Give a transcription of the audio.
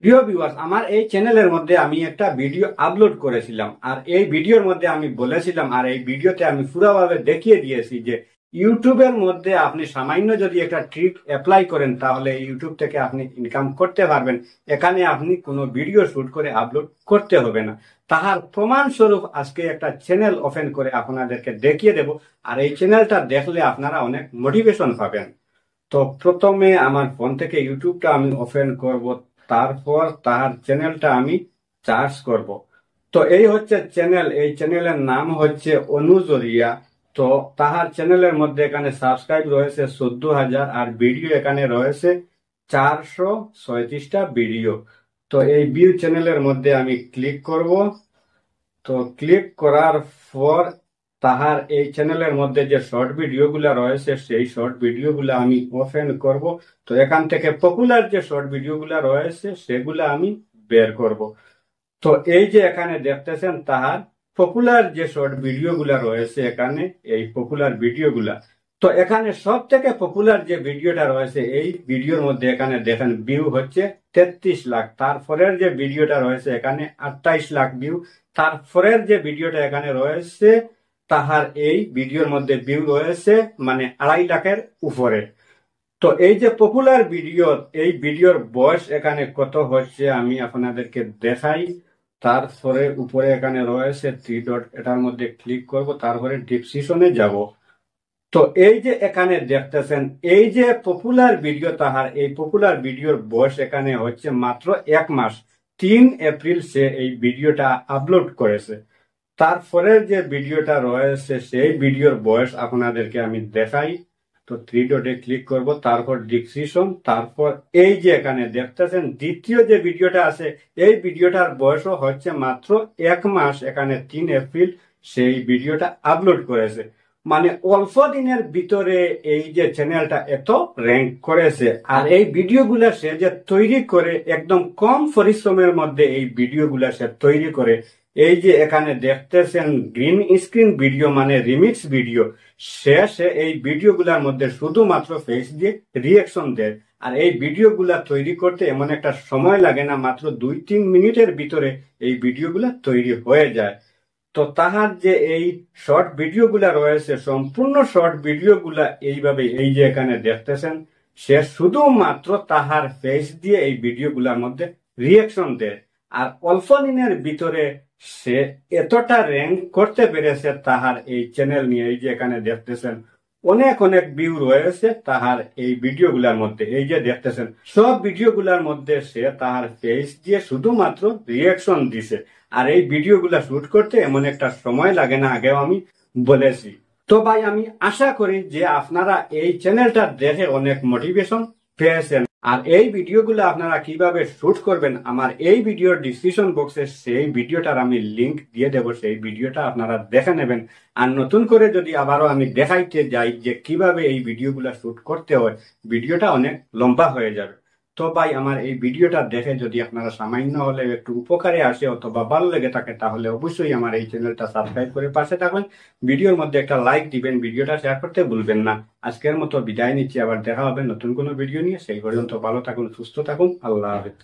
প্রিয় ভিউয়ার্স, আমার এই চ্যানেলের মধ্যে আমি একটা ভিডিও আপলোড করেছিলাম, আর এই ভিডিওর মধ্যে আমি বলেছিলাম, আর এই ভিডিওতে আমি পুরোভাবে দেখিয়ে দিয়েছি যে ইউটিউবের মধ্যে আপনি সামান্য যদি একটা ট্রিক অ্যাপ্লাই করেন তাহলে ইউটিউব থেকে আপনি ইনকাম করতে পারবেন। এখানে আপনি কোনো ভিডিও শুট করে আপলোড করতে হবে না। তাহার প্রমাণস্বরূপ আজকে একটা চ্যানেল ওপেন করে আপনাদেরকে দেখিয়ে দেব, আর এই চ্যানেলটা দেখলে আপনারা অনেক মোটিভেশন পাবেন। তো প্রথমে আমার ফোন থেকে ইউটিউবটা আমি ওপেন করব, তারপর তার চ্যানেলটা আমি সার্চ করব। তো এই হচ্ছে চ্যানেল, এই চ্যানেলের নাম হচ্ছে অনুজরিয়া। তো তাহার চ্যানেলের মধ্যে এখানে সাবস্ক্রাইব রয়েছে 14,000, আর ভিডিও এখানে রয়েছে 437টা ভিডিও। তো এই ভিউ চ্যানেলের মধ্যে আমি ক্লিক করব। তো ক্লিক করার পর তাহার এই চ্যানেলের মধ্যে যে শর্ট ভিডিও গুলা রয়েছে সেই শর্ট ভিডিও গুলা আমি ওপেন করব। তো এখান থেকে পপুলার যে শর্ট ভিডিও গুলা রয়েছে সেগুলা আমি বের করব। তো এই যে এখানে দেখতেছেন তাহার পপুলার যে শর্ট ভিডিও গুলা রয়েছে, এখানে এই পপুলার ভিডিও গুলা। তো এখানে সব থেকে পপুলার যে ভিডিওটা রয়েছে এই ভিডিওর মধ্যে এখানে দেখেন ভিউ হচ্ছে 33 লাখ। তারপরের যে ভিডিওটা রয়েছে এখানে 28 লাখ ভিউ। তারপরের যে ভিডিওটা এখানে রয়েছে তাহার এই ভিডিওর মধ্যে ভিউ রয়েছে মানে 2.5 লাখের উপরে। তো এই যে পপুলার ভিডিও, এই ভিডিওর বয়স এখানে কত হচ্ছে আমি আপনাদেরকে দেখাই। তারপরে উপরে এখানে রয়েছে 3 ডট, এটার মধ্যে ক্লিক করব, তারপরে ডিসক্রিপশনে যাব। তো এই যে এখানে দেখতেছেন এই যে পপুলার ভিডিও, তাহার এই পপুলার ভিডিওর বয়স এখানে হচ্ছে মাত্র 1 মাস। 3 এপ্রিল সে এই ভিডিওটা আপলোড করেছে। তারপরের যে ভিডিওটা রয়েছে সেই ভিডিওর বয়স আপনাদেরকে আমি দেখাই। তো 3 ডটে ক্লিক করব, তারপর ডিসক্রিপশন, তারপর এই যে এখানে দেখতেছেন দ্বিতীয় যে ভিডিওটা আছে এই ভিডিওটার বয়সও হচ্ছে মাত্র 1 মাস। এখানে 3 এপ্রিল সেই ভিডিওটা আপলোড করেছে। মানে অল্প দিনের ভিতরে এই যে চ্যানেলটা এত র্যাঙ্ক করেছে। আর এই ভিডিওগুলা সে যে তৈরি করে একদম কম পরিশ্রমের মধ্যে এই ভিডিওগুলা সে তৈরি করে। এই যে এখানে দেখতেছেন গ্রিন স্ক্রিন ভিডিও মানে রিমিক্স ভিডিও। সে এই ভিডিওগুলোর মধ্যে শুধুমাত্র ফেস দিয়ে রিয়াকশন দেয়। আর এই ভিডিওগুলা তৈরি করতে এমন একটা সময় লাগে না, মাত্র 2-3 মিনিটের ভিতরে এই ভিডিওগুলা তৈরি হয়ে যায়। তো তাহার যে এই শর্ট ভিডিওগুলা রয়েছে সম্পূর্ণ শর্ট ভিডিওগুলা এইভাবে এই যে এখানে দেখতেছেন সে শুধুমাত্র তাহার ফেস দিয়ে এই ভিডিওগুলোর মধ্যে রিয়াকশন দেয়। আর অল্প দিনের ভিতরে সে এতটা র্যাঙ্ক করতে পেরেছে তাহার এই চ্যানেল নিয়ে। এই যে এখানে দেখতেছেন অনেক অনেক ভিউ রয়েছে তাহার এই ভিডিওগুলোর মধ্যে। এই যে দেখতেছেন সব ভিডিওগুলোর মধ্যে সে তাহার ফেস দিয়ে শুধুমাত্র রিয়াকশন দিছে। আর এই ভিডিওগুলা শুট করতে এমন একটা সময় লাগে না, আগেও আমি বলেছি। তো ভাই আমি আশা করি যে আপনারা এই চ্যানেলটা দেখে অনেক মোটিভেশন পেয়েছেন। আর এই ভিডিওগুলো আপনারা কিভাবে শুট করবেন আমার এই ভিডিওর ডিসক্রিপশন বক্সে সেই ভিডিওটার আমি লিংক দিয়ে দেব, সেই ভিডিওটা আপনারা দেখে নেবেন। আর নতুন করে যদি আবারও আমি দেখাইতে যাই যে কিভাবে এই ভিডিওগুলো শুট করতে হয়, ভিডিওটা অনেক লম্বা হয়ে যাবে। তো ভাই আমার এই ভিডিওটা দেখে যদি আপনারা সামান্য হলে একটু উপকারে আসে অথবা ভালো লেগে থাকে তাহলে অবশ্যই আমার এই চ্যানেলটা সাবস্ক্রাইব করে পাশে থাকবেন। ভিডিওর মধ্যে একটা লাইক দিবেন, ভিডিওটা শেয়ার করতে ভুলবেন না। আজকের মতো বিদায় নিচ্ছি, আবার দেখা হবে নতুন কোনো ভিডিও নিয়ে। সেই পর্যন্ত ভালো থাকুন, সুস্থ থাকুন, আল্লাহ হাফেজ।